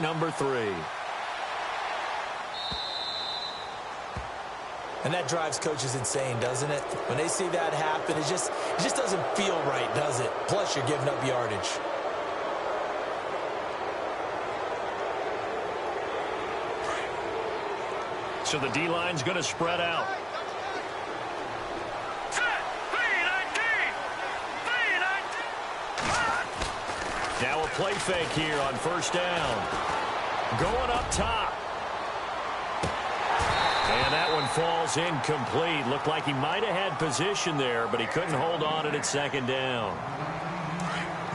number 3. And that drives coaches insane, doesn't it? When they see that happen, it just doesn't feel right, does it? Plus, you're giving up yardage. So the D-line's going to spread out. Now a play fake here on first down. Going up top. And that one falls incomplete. Looked like he might have had position there, but he couldn't hold on at second down.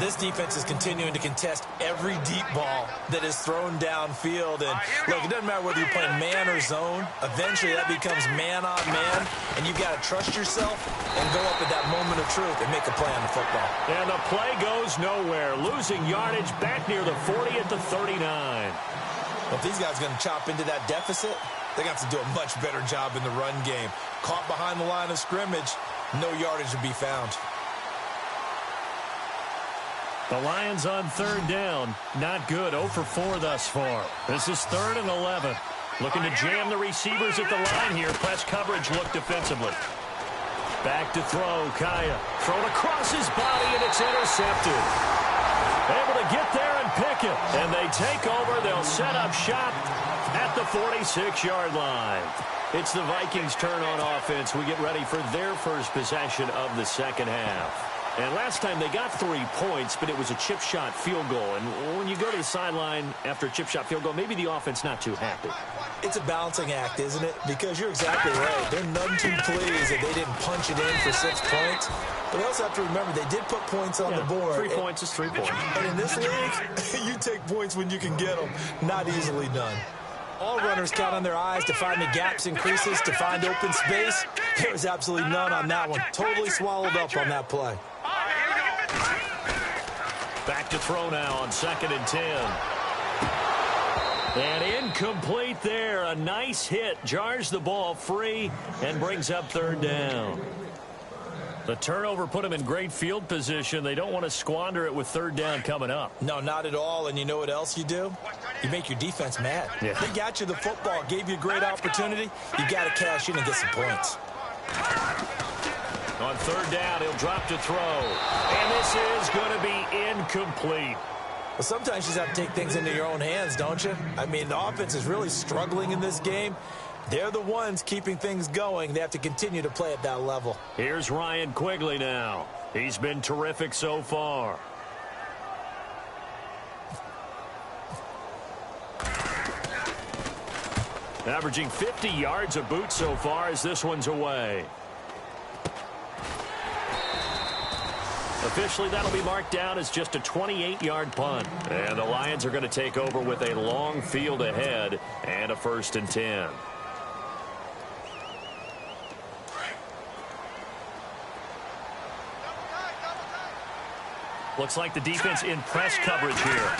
This defense is continuing to contest every deep ball that is thrown downfield. And, look, it doesn't matter whether you're playing man or zone. Eventually, that becomes man on man, and you've got to trust yourself and go up at that moment of truth and make a play on the football. And the play goes nowhere. Losing yardage back near the 40 at the 39. Well, if these guys are going to chop into that deficit, they're going to have to do a much better job in the run game. Caught behind the line of scrimmage, no yardage to be found. The Lions on third down. Not good. 0 for 4 thus far. This is 3rd and 11. Looking to jam the receivers at the line here. Press coverage look defensively. Back to throw. Kaya. Thrown across his body, and it's intercepted. Able to get there and pick it. And they take over. They'll set up shop at the 46-yard line. It's the Vikings' turn on offense. We get ready for their first possession of the second half. And last time they got 3 points, but it was a chip shot field goal. And when you go to the sideline after a chip shot field goal, maybe the offense not too happy. It's a balancing act, isn't it? Because you're exactly right. They're none too pleased that they didn't punch it in for 6 points. But we also have to remember they did put points on the board. 3 points is 3 points. And in this league, you take points when you can get them. Not easily done. All runners count on their eyes to find the gaps and creases, to find open space. There was absolutely none on that one. Totally swallowed up on that play. Back to throw now on 2nd and 10. And incomplete there. A nice hit. Jars the ball free and brings up 3rd down. The turnover put them in great field position. They don't want to squander it with 3rd down coming up. No, not at all. And you know what else you do? You make your defense mad. Yeah. They got you the football, gave you a great opportunity. You got to cash in and get some points. On 3rd down, he'll drop to throw. And this is going to be incomplete. Well, sometimes you just have to take things into your own hands, don't you? I mean, the offense is really struggling in this game. They're the ones keeping things going. They have to continue to play at that level. Here's Ryan Quigley now. He's been terrific so far. Averaging 50 yards a boot so far as this one's away. Officially, that'll be marked down as just a 28-yard punt. And the Lions are going to take over with a long field ahead and a 1st and 10. Looks like the defense in press coverage here.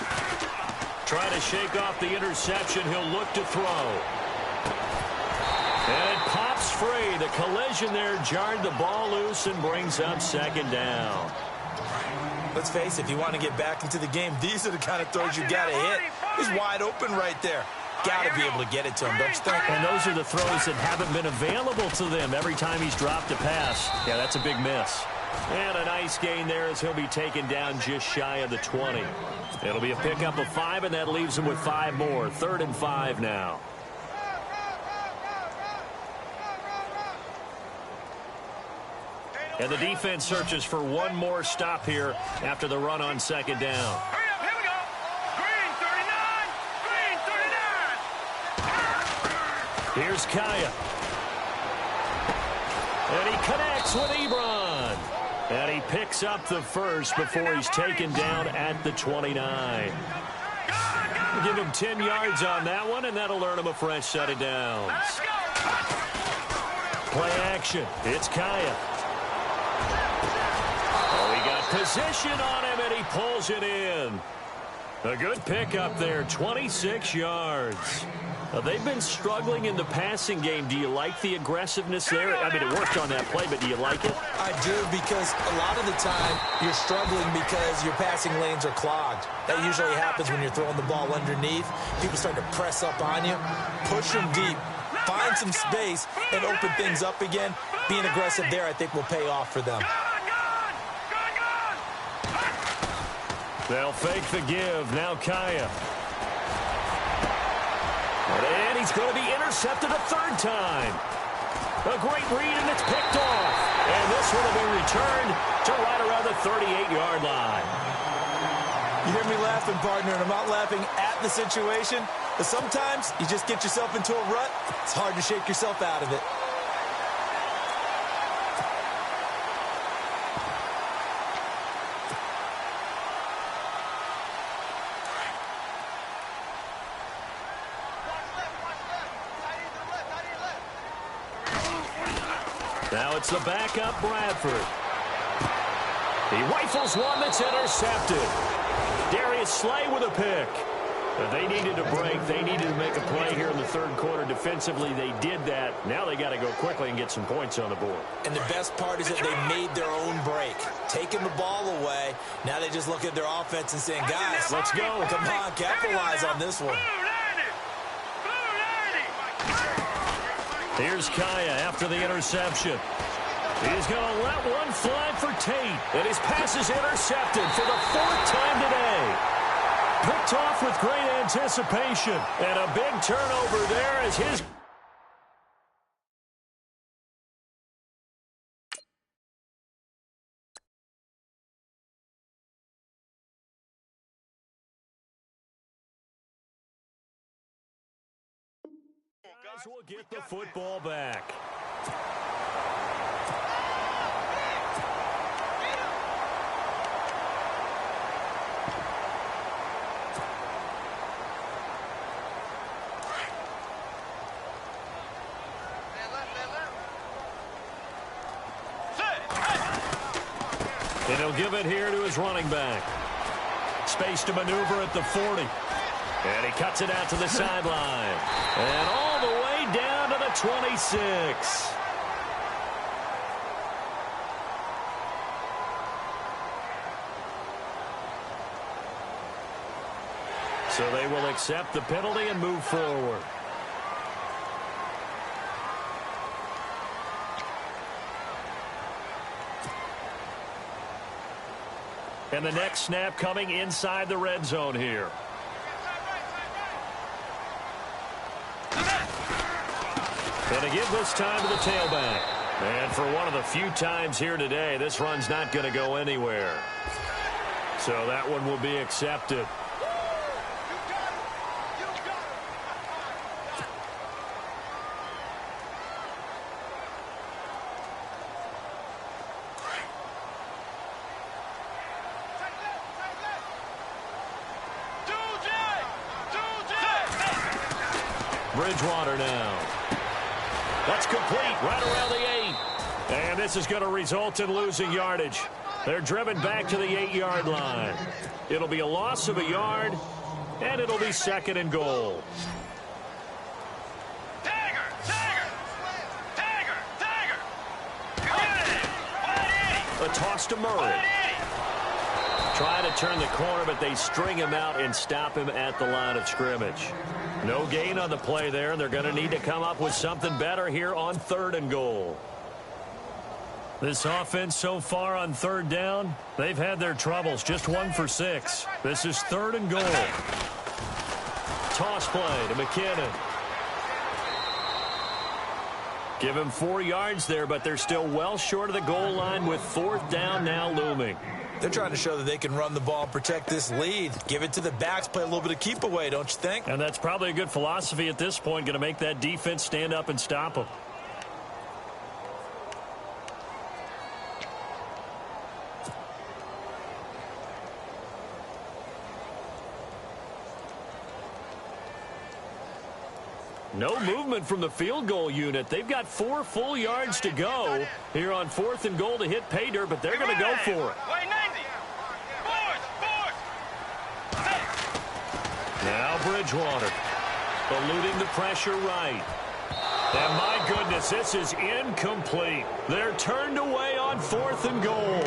Trying to shake off the interception. He'll look to throw. And it pops free. The collision there jarred the ball loose and brings up 2nd down. Let's face it, if you want to get back into the game, these are the kind of throws you got to hit. He's wide open right there. Got to be able to get it to him, don't you think? And those are the throws that haven't been available to them every time he's dropped a pass. Yeah, that's a big miss. And a nice gain there as he'll be taken down just shy of the 20. It'll be a pickup of 5, and that leaves him with 5 more. 3rd and 5 now. And the defense searches for one more stop here after the run on 2nd down. Hurry up, here we go. Green 39. Here's Kaya. And he connects with Ebron. And he picks up the first before he's taken down at the 29. We'll give him 10 yards on that one, and that'll earn him a fresh set of downs. Play action. It's Kaya. Oh, he got position on him, and he pulls it in. A good pickup there, 26 yards. They've been struggling in the passing game. Do you like the aggressiveness there? I mean, it worked on that play, but do you like it? I do, because a lot of the time you're struggling because your passing lanes are clogged. That usually happens when you're throwing the ball underneath. People start to press up on you. Push them deep. Find some space and open things up again. Being aggressive there, I think, will pay off for them. They'll fake the give. Now Kaya. And he's going to be intercepted a third time. A great read, and it's picked off. And this one will be returned to right around the 38-yard line. You hear me laughing, partner, and I'm not laughing at the situation. But sometimes you just get yourself into a rut. It's hard to shake yourself out of it. Now it's the backup, Bradford. He rifles one that's intercepted. Darius Slay with a pick. They needed a break. They needed to make a play here in the third quarter. Defensively, they did that. Now they got to go quickly and get some points on the board. And the best part is that they made their own break. Taking the ball away. Now they just look at their offense and saying, guys, let's go. Come on, capitalize on this one. Here's Kaya after the interception. He's going to let one fly for Tate. And his pass is intercepted for the fourth time today. Picked off with great anticipation. And a big turnover there as his... guys will get the football back. And he'll give it here to his running back. Space to maneuver at the 40. And he cuts it out to the sideline. And all the way down to the 26. So they will accept the penalty and move forward. And the next snap coming inside the red zone here. Going to give this time to the tailback. And for one of the few times here today, this run's not going to go anywhere. So that one will be accepted. Bridgewater now. That's complete right around the 8. And this is going to result in losing yardage. They're driven back to the 8-yard line. It'll be a loss of a yard, and it'll be 2nd and goal. A toss to Murray. Trying to turn the corner, but they string him out and stop him at the line of scrimmage. No gain on the play there, and they're going to need to come up with something better here on 3rd and goal. This offense so far on 3rd down, they've had their troubles. Just 1 for 6. This is 3rd and goal. Toss play to McKinnon. Give him 4 yards there, but they're still well short of the goal line with 4th down now looming. They're trying to show that they can run the ball and protect this lead. Give it to the backs, play a little bit of keep away, don't you think? And that's probably a good philosophy at this point, going to make that defense stand up and stop them. No movement from the field goal unit. They've got 4 full yards to go here on 4th and goal to hit pay dirt, but they're going to go for it. Now Bridgewater eluding the pressure right. And my goodness, this is incomplete. They're turned away on 4th and goal.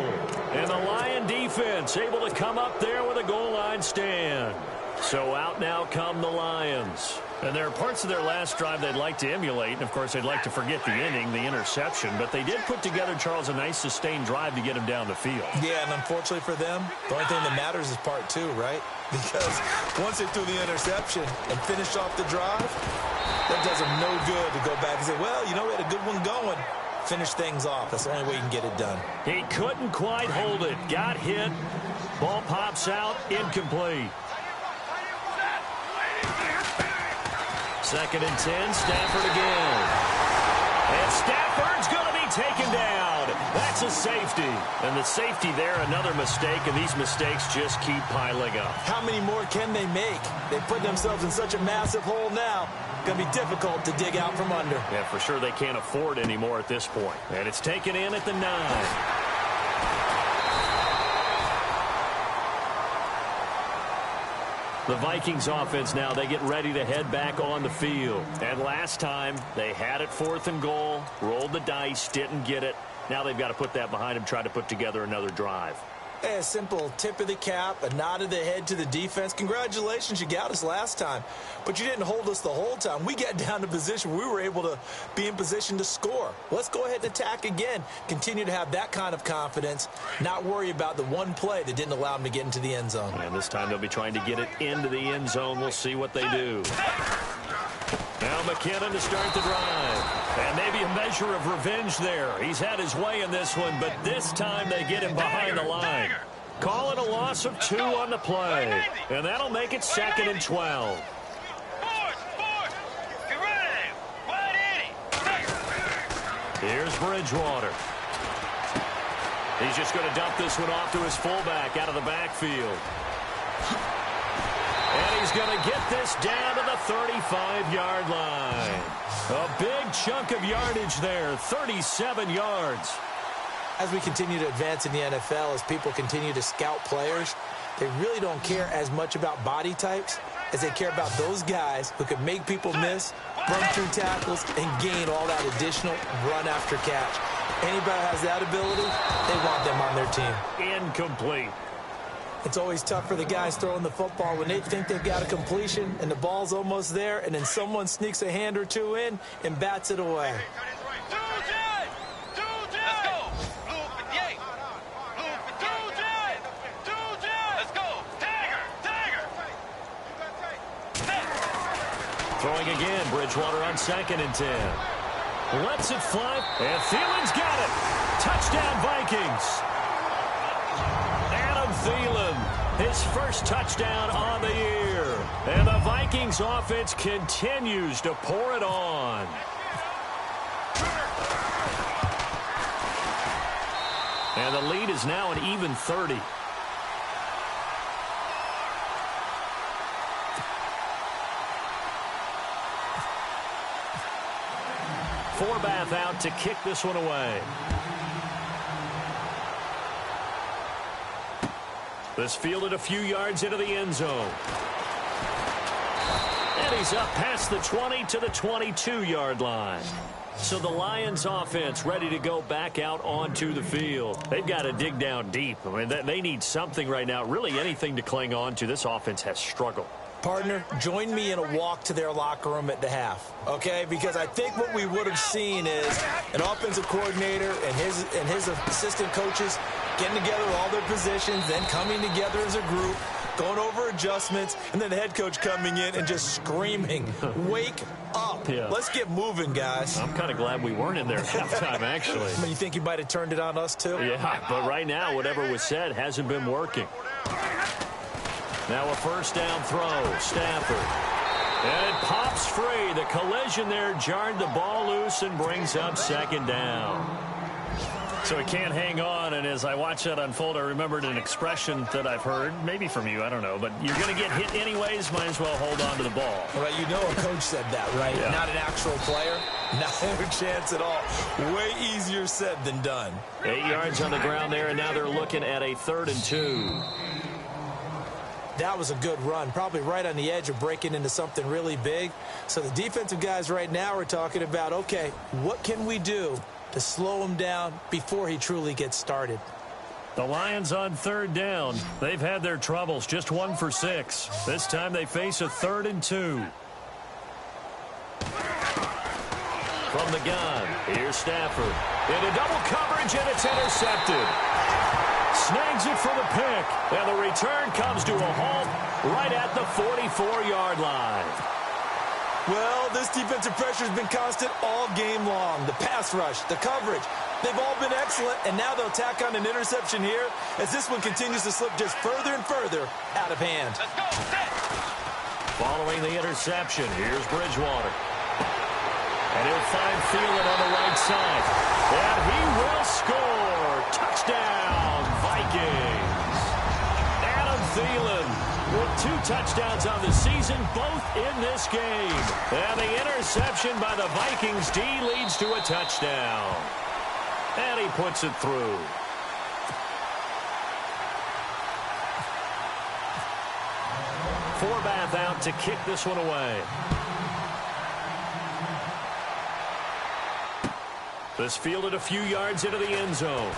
And the Lion defense able to come up there with a goal line stand. So out now come the Lions. And there are parts of their last drive they'd like to emulate. And, of course, they'd like to forget the inning, the interception. But they did put together, Charles, a nice sustained drive to get him down the field. Yeah, and unfortunately for them, the only thing that matters is part 2, right? Because once they threw the interception and finished off the drive, that does them no good to go back and say, well, you know, we had a good one going. Finish things off. That's the only way you can get it done. He couldn't quite hold it. Got hit. Ball pops out. Incomplete. 2nd and 10. Stafford again. And Stafford's going to be taken down. That's a safety. And the safety there, another mistake, and these mistakes just keep piling up. How many more can they make? They put themselves in such a massive hole now. Going to be difficult to dig out from under. Yeah, for sure they can't afford anymore at this point. And it's taken in at the 9. The Vikings offense now, they get ready to head back on the field. And last time, they had it 4th and goal, rolled the dice, didn't get it. Now they've got to put that behind them, try to put together another drive. Hey, a simple tip of the cap, a nod of the head to the defense. Congratulations, you got us last time. But you didn't hold us the whole time. We got down to position where we were able to be in position to score. Let's go ahead and attack again. Continue to have that kind of confidence, not worry about the one play that didn't allow them to get into the end zone. And this time they'll be trying to get it into the end zone. We'll see what they do. Now McKinnon to start the drive. And maybe a measure of revenge there. He's had his way in this one, but this time they get him behind the line. Calling a loss of 2 on the play. And that'll make it 2nd and 12. Here's Bridgewater. He's just going to dump this one off to his fullback out of the backfield. And he's going to get this down to the 35-yard line. A big chunk of yardage there, 37 yards. As we continue to advance in the NFL, as people continue to scout players, they really don't care as much about body types as they care about those guys who can make people miss, run through tackles, and gain all that additional run after catch. Anybody who has that ability, they want them on their team. Incomplete. It's always tough for the guys throwing the football when they think they've got a completion and the ball's almost there, and then someone sneaks a hand or two in and bats it away. Throwing again, Bridgewater on 2nd and 10. Lets it fly, and Thielen's got it. Touchdown, Vikings. Adam Thielen, his first touchdown on the year. And the Vikings offense continues to pour it on. And the lead is now an even 30. Forbath out to kick this one away. This fielded a few yards into the end zone. And he's up past the 20 to the 22-yard line. So the Lions offense ready to go back out onto the field. They've got to dig down deep. I mean, they need something right now, really anything to cling on to. This offense has struggled. Partner, join me in a walk to their locker room at the half, okay? Because I think what we would have seen is an offensive coordinator and his assistant coaches getting together all their positions, then coming together as a group, going over adjustments, and then the head coach coming in and just screaming, wake up. Yeah. Let's get moving, guys. I'm kind of glad we weren't in there at halftime, actually. I mean, you think he might have turned it on us, too? Yeah, but right now, whatever was said hasn't been working. Now a first down throw, Stafford. And it pops free. The collision there jarred the ball loose and brings up 2nd down. So he can't hang on, and as I watch that unfold, I remembered an expression that I've heard, maybe from you, I don't know, but you're going to get hit anyways, might as well hold on to the ball. Well, you know a coach said that, right? Yeah. Not an actual player. Not a chance at all. Way easier said than done. 8 yards on the ground there, and now they're looking at a 3rd and 2. That was a good run, probably right on the edge of breaking into something really big. So the defensive guys right now are talking about, okay, what can we do to slow him down before he truly gets started? The Lions on third down. They've had their troubles, just 1 for 6. This time they face a 3rd and 2. From the gun, here's Stafford. Into double coverage, and it's intercepted. Snags it for the pick, and the return comes to a halt right at the 44-yard line. Well, this defensive pressure has been constant all game long. The pass rush, the coverage, they've all been excellent, and now they'll tack on an interception here as this one continues to slip just further and further out of hand. Following the interception, here's Bridgewater. And he'll find Thielen on the right side. And he will score. Touchdown, Vikings. Adam Thielen with 2 touchdowns on the season, both in this game. And the interception by the Vikings D leads to a touchdown. And he puts it through. Forbath out to kick this one away. This fielded a few yards into the end zone.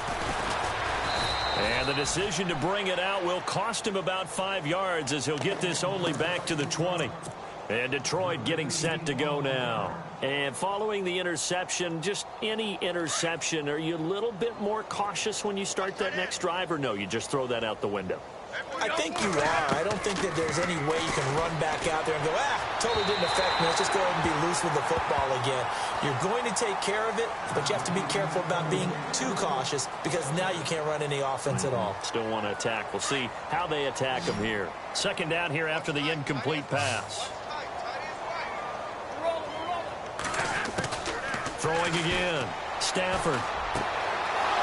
And the decision to bring it out will cost him about 5 yards as he'll get this only back to the 20. And Detroit getting set to go now. And following the interception, just any interception, are you a little bit more cautious when you start that next drive, or no, you just throw that out the window? I think you are. I don't think that there's any way you can run back out there and go, totally didn't affect me. Let's just go ahead and be loose with the football again. You're going to take care of it, but you have to be careful about being too cautious because now you can't run any offense at all. Still want to attack. We'll see how they attack him here. 2nd down here after the incomplete pass. Throwing again. Stafford.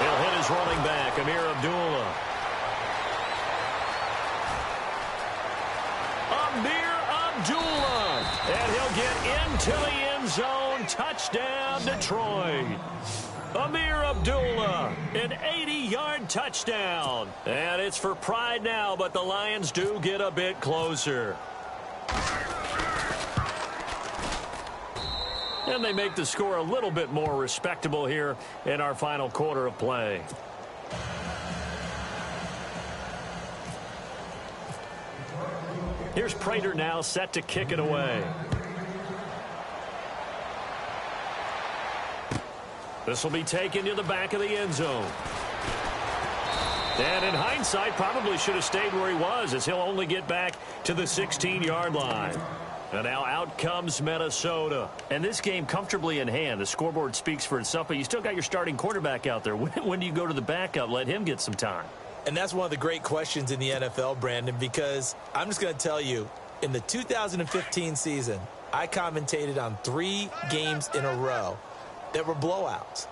He'll hit his running back, Amir Abdullah. Amir Abdullah. And he'll get into the end zone. Touchdown, Detroit. Amir Abdullah, an 80-yard touchdown. And it's for pride now, but the Lions do get a bit closer. And they make the score a little bit more respectable here in our final quarter of play. Here's Prater now set to kick it away. This will be taken to the back of the end zone. And in hindsight, probably should have stayed where he was as he'll only get back to the 16-yard line. And now out comes Minnesota. And this game comfortably in hand. The scoreboard speaks for itself, but you still got your starting quarterback out there. When do you go to the backup? Let him get some time. And that's one of the great questions in the NFL, Brandon, because I'm just going to tell you, in the 2015 season, I commentated on 3 games in a row that were blowouts.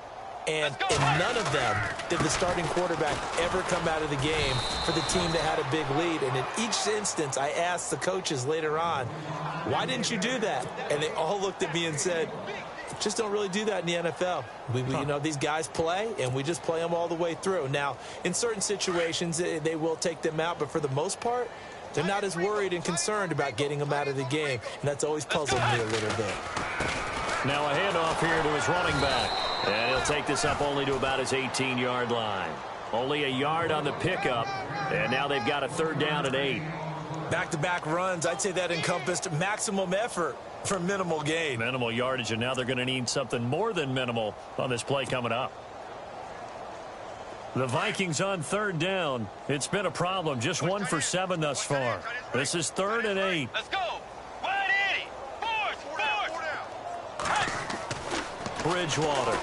And in none of them did the starting quarterback ever come out of the game for the team that had a big lead. And in each instance, I asked the coaches later on, why didn't you do that? And they all looked at me and said, just don't really do that in the NFL. You know, these guys play, and we just play them all the way through. Now, in certain situations, they will take them out, but for the most part, they're not as worried and concerned about getting them out of the game. And that's always puzzled me a little bit. Now a handoff here to his running back. And he'll take this up only to about his 18-yard line. Only a yard on the pickup. And now they've got a 3rd down and 8. Back-to-back runs, I'd say that encompassed maximum effort for minimal gain. Minimal yardage, and now they're going to need something more than minimal on this play coming up. The Vikings on 3rd down. It's been a problem. Just 1 for 7 thus far. This is 3rd and 8. Let's go. Wide Eddie. Bridgewater.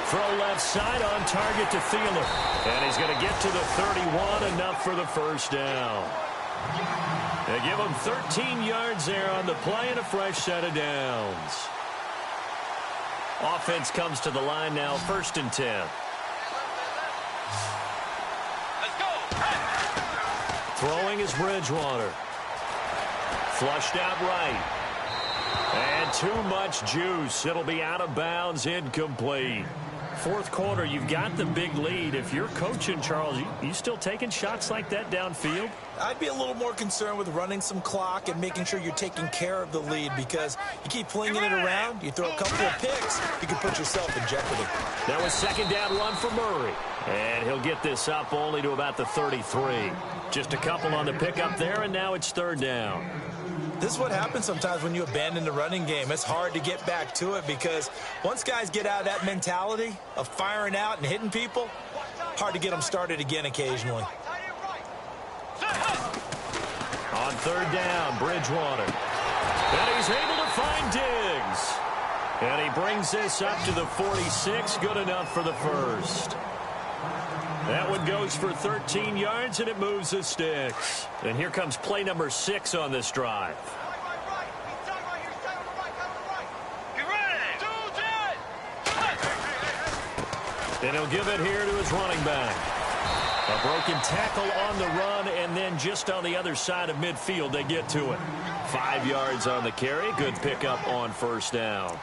Throw left side on target to Thielen. And he's going to get to the 31, enough for the 1st down. They give him 13 yards there on the play and a fresh set of downs. Offense comes to the line now, 1st and 10. Let's go. Throwing is Bridgewater. Flushed out right. And too much juice. It'll be out of bounds, incomplete. fourth quarter, you've got the big lead. If you're coaching, Charles, you still taking shots like that downfield? I'd be a little more concerned with running some clock and making sure you're taking care of the lead, because you keep flinging it around, you throw a couple of picks, you can put yourself in jeopardy. That was second down run for Murray. And he'll get this up only to about the 33. Just a couple on the pickup there, and now it's third down. This is what happens sometimes when you abandon the running game. It's hard to get back to it, because once guys get out of that mentality of firing out and hitting people, hard to get them started again occasionally. On third down, Bridgewater. And he's able to find Diggs. And he brings this up to the 46. Good enough for the first. That one goes for 13 yards, and it moves the sticks. And here comes play number 6 on this drive. And he'll give it here to his running back. A broken tackle on the run, and then just on the other side of midfield, they get to it. 5 yards on the carry. Good pickup on first down.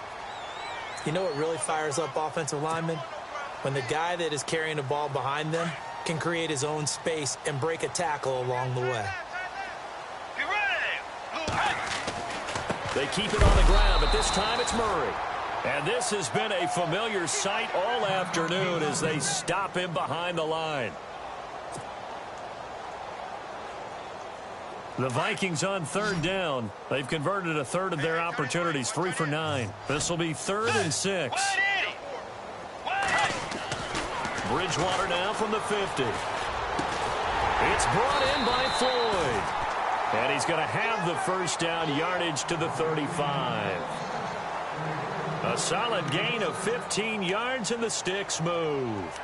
You know what really fires up offensive linemen? When the guy that is carrying the ball behind them can create his own space and break a tackle along the way. They keep it on the ground, but this time it's Murray. And this has been a familiar sight all afternoon as they stop him behind the line. The Vikings on third down. They've converted a third of their opportunities, 3 for 9. This will be 3rd and 6. Bridgewater now from the 50. It's brought in by Floyd. And he's going to have the first down yardage to the 35. A solid gain of 15 yards, and the sticks move.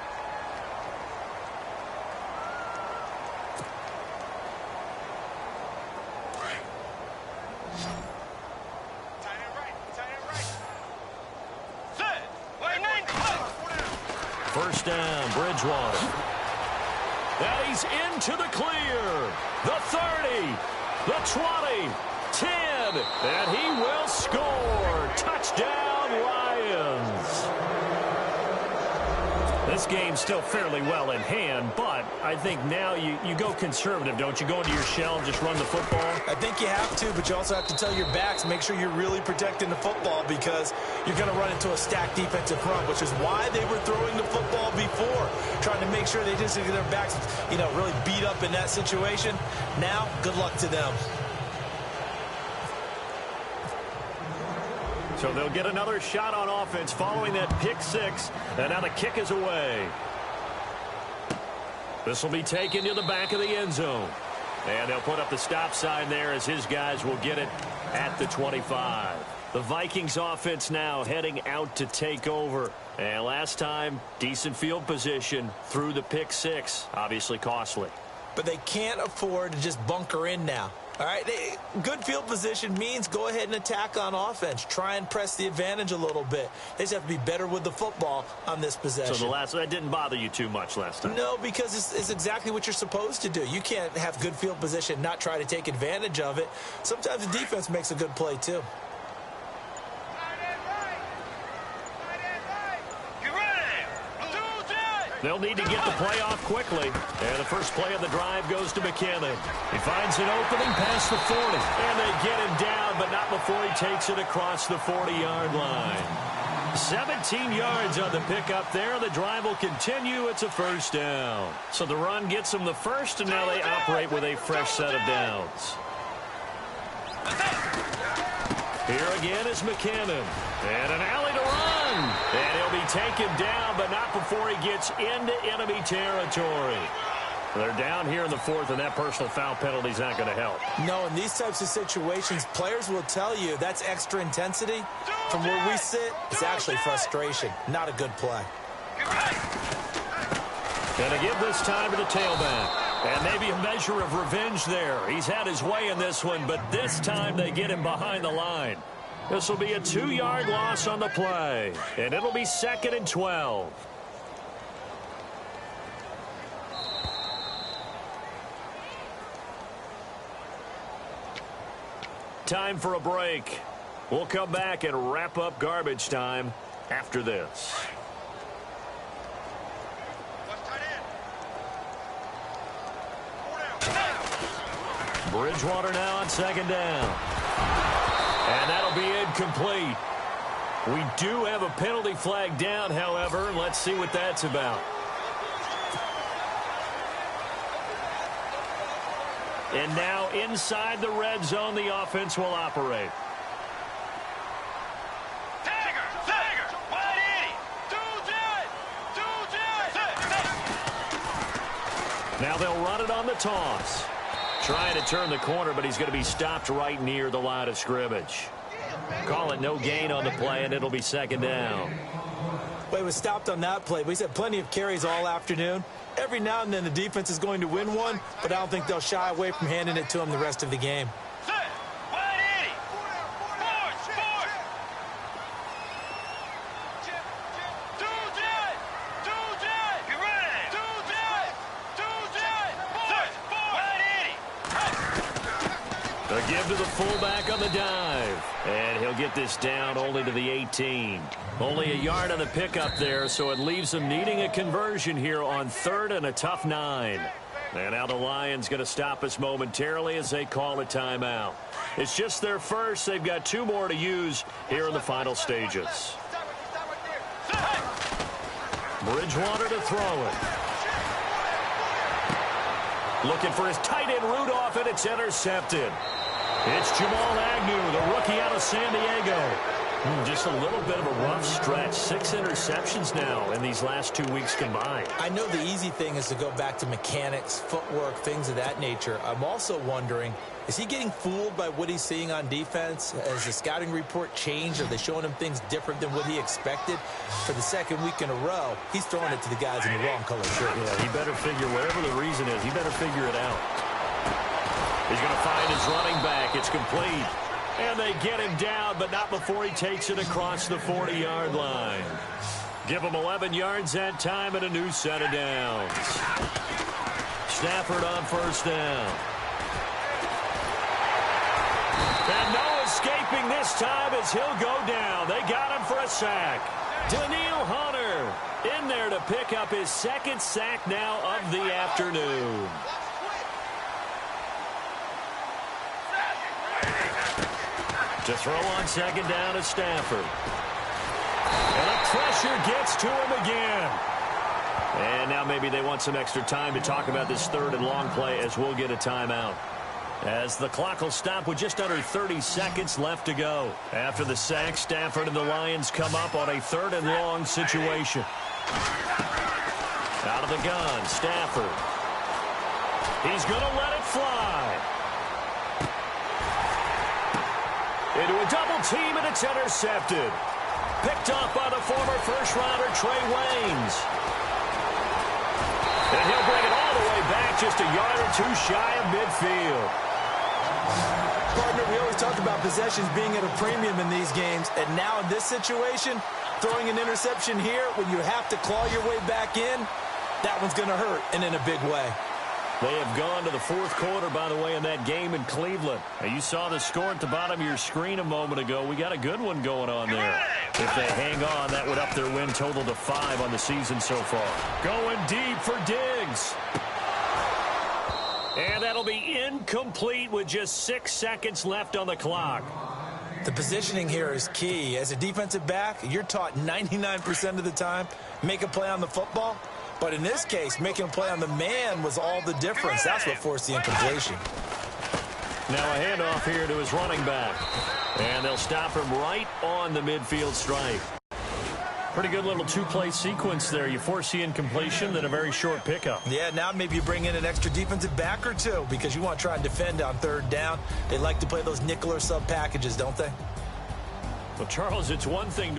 First down, Bridgewater. And he's into the clear. The 30, the 20, 10, and he will score. Touchdown, Lions. This game's still fairly well in hand, but I think now you go conservative, don't you? Go into your shell and just run the football? I think you have to, but you also have to tell your backs, make sure you're really protecting the football, because you're going to run into a stacked defensive front, which is why they were throwing the football before, trying to make sure they just get their backs, really beat up in that situation. Now, good luck to them. So they'll get another shot on offense following that pick 6, and now the kick is away. This will be taken to the back of the end zone. And they'll put up the stop sign there as his guys will get it at the 25. The Vikings offense now heading out to take over. And last time, decent field position through the pick 6. Obviously costly. But they can't afford to just bunker in now. All right, good field position means go ahead and attack on offense. Try and press the advantage a little bit. They just have to be better with the football on this possession. So that didn't bother you too much last time? No, because it's exactly what you're supposed to do. You can't have good field position, not try to take advantage of it. Sometimes the defense makes a good play, too. They'll need to get the play off quickly. And the first play of the drive goes to McKinnon. He finds an opening past the 40. And they get him down, but not before he takes it across the 40-yard line. 17 yards on the pickup there. The drive will continue. It's a first down. So the run gets them the first, and now they operate with a fresh set of downs. Here again is McKinnon. And an alley to run. And he'll be taken down, but not before he gets into enemy territory. They're down here in the 4th, and that personal foul penalty is not going to help. No, in these types of situations, players will tell you that's extra intensity. From where we sit, it's actually frustration. Not a good play. Going to give this time to the tailback. And maybe a measure of revenge there. He's had his way in this one, but this time they get him behind the line. This will be a 2-yard loss on the play, and it'll be 2nd and 12. Time for a break. We'll come back and wrap up garbage time after this. Bridgewater now on second down. And that'll be incomplete. We do have a penalty flag down, however. Let's see what that's about. And now inside the red zone, the offense will operate. Now they'll run it on the toss. Trying to turn the corner, but he's going to be stopped right near the line of scrimmage. Call it no gain on the play, and it'll be second down. Well, he was stopped on that play, but he's had plenty of carries all afternoon. Every now and then the defense is going to win one, but I don't think they'll shy away from handing it to him the rest of the game. A give to the fullback on the dive. And he'll get this down only to the 18. Only a yard on the pickup there, so it leaves them needing a conversion here on third and a tough 9. And now the Lions going to stop us momentarily as they call a timeout. It's just their first. They've got 2 more to use here in the final stages. Bridgewater to throw it. Looking for his tight end Rudolph, and it's intercepted. It's Jamal Agnew, the rookie out of San Diego. Just a little bit of a rough stretch. 6 interceptions now in these last 2 weeks combined. I know the easy thing is to go back to mechanics, footwork, things of that nature. I'm also wondering, is he getting fooled by what he's seeing on defense? Has the scouting report changed? Are they showing him things different than what he expected? For the second week in a row, he's throwing it to the guys in the wrong color shirt. Yeah, he better figure, whatever the reason is, he better figure it out. He's going to find his running back. It's complete. And they get him down, but not before he takes it across the 40-yard line. Give him 11 yards that time and a new set of downs. Stafford on first down. And no escaping this time as he'll go down. They got him for a sack. Danielle Hunter in there to pick up his second sack now of the afternoon. To throw on second down is Stafford. And the pressure gets to him again. And now maybe they want some extra time to talk about this third and long play as we'll get a timeout. As the clock will stop with just under 30 seconds left to go. After the sack, Stafford and the Lions come up on a third and long situation. Out of the gun, Stafford. He's going to let it fly. Into a double team, and it's intercepted. Picked off by the former first-rounder Trey Waynes. And he'll bring it all the way back just a yard or 2 shy of midfield. Partner, we always talk about possessions being at a premium in these games, and now in this situation, throwing an interception here when you have to claw your way back in, that one's going to hurt, and in a big way. They have gone to the fourth quarter, by the way, in that game in Cleveland. Now, you saw the score at the bottom of your screen a moment ago. We got a good one going on there. If they hang on, that would up their win total to 5 on the season so far. Going deep for Diggs. And that'll be incomplete with just 6 seconds left on the clock. The positioning here is key. As a defensive back, you're taught 99% of the time, make a play on the football. But in this case, making a play on the man was all the difference. That's what forced the incompletion. Now a handoff here to his running back. And they'll stop him right on the midfield stripe. Pretty good little 2-play sequence there. You force the incompletion, then a very short pickup. Yeah, now maybe you bring in an extra defensive back or 2 because you want to try and defend on third down. They like to play those nickel or sub packages, don't they? Well, Charles, it's one thing